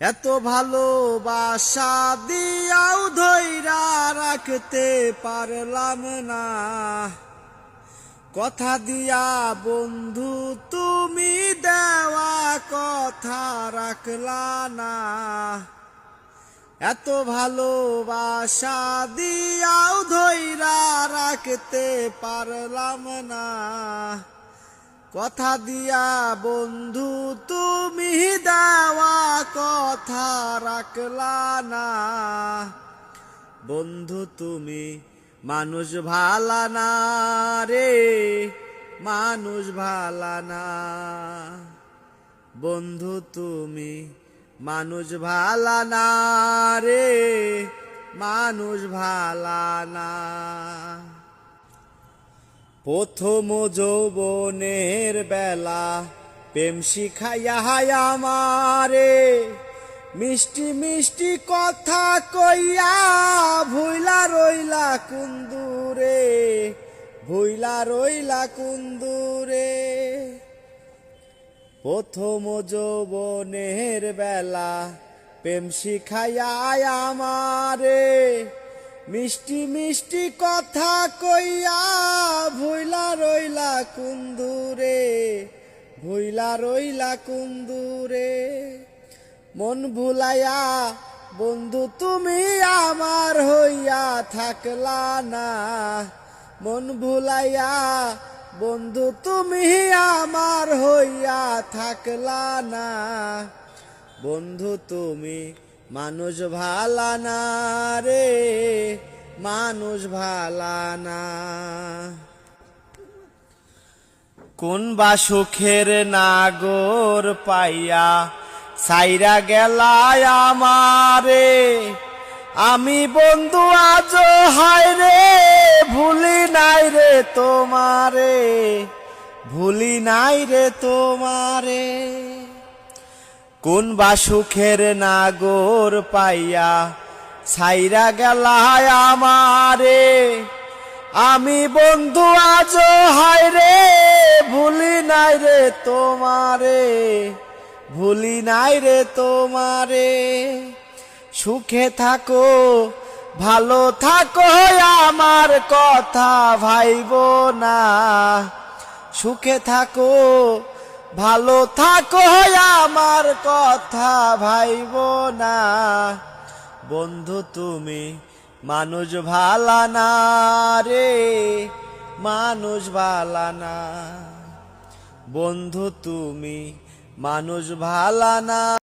এত ভালোবাসা দিয়াও ধইরা রাখতে পারলাম না, কথা দিয়া বন্ধু তুমি দেওয়া কথা রাখলা না। এত ভালোবাসা দিয়াও ধইরা রাখতে পারলাম না, কথা দিয়া বন্ধু তুমি দেওয়া কথা রাখলা না। বন্ধু তুমি মানুষ ভালা না রে, মানুষ ভালা না। বন্ধু তুমি মানুষ ভালা না রে, মানুষ ভালা না। প্রথম যৌবনের বেলা প্রেম শিখাইয়া আমারে, মিষ্টি মিষ্টি কথা কইয়া ভুইলা রইলা কুন্দুরে, ভুইলা রইলা কুন্দুরে। প্রথম যৌবনের বেলা প্রেম শিখাইয়া আমারে, মিষ্টি মিষ্টি কথা কইয়া ভুইলা রইলা কুন্দুরে, ভুইলা রইলা কুন্দুরে। মন ভুলাইয়া বন্ধু তুমি আমার হইয়া থাকলা না, মন ভুলাইয়া বন্ধু তুমি আমার হইয়া থাকলা না। বন্ধু তুমি মানুষ ভালা না রে, মানুষ ভালা না। কোন বা সুখের নাগর পাইয়া সাইরা গেলায় আমারে, আমি বন্ধু আজ হায় রে ভুলি নাই রে তোমারে, ভুলি নাই রে তোমারে। কোন বা সুখের নাগর পাইয়া ছাইরা গেলায় আমারে, আমি বন্ধু আজ হায় রে ভুলি নাই রে তোমারে, ভুলি নাই রে তোমারে। সুখে থাকো ভালো থাকো আমার কথা ভাইবো না, সুখে থাকো ভালো থাকো আমার কথা ভাইবো না। বন্ধু তুমি মানুষ ভালা না রে, মানুষ ভালা না। বন্ধু তুমি মানুষ ভালা না।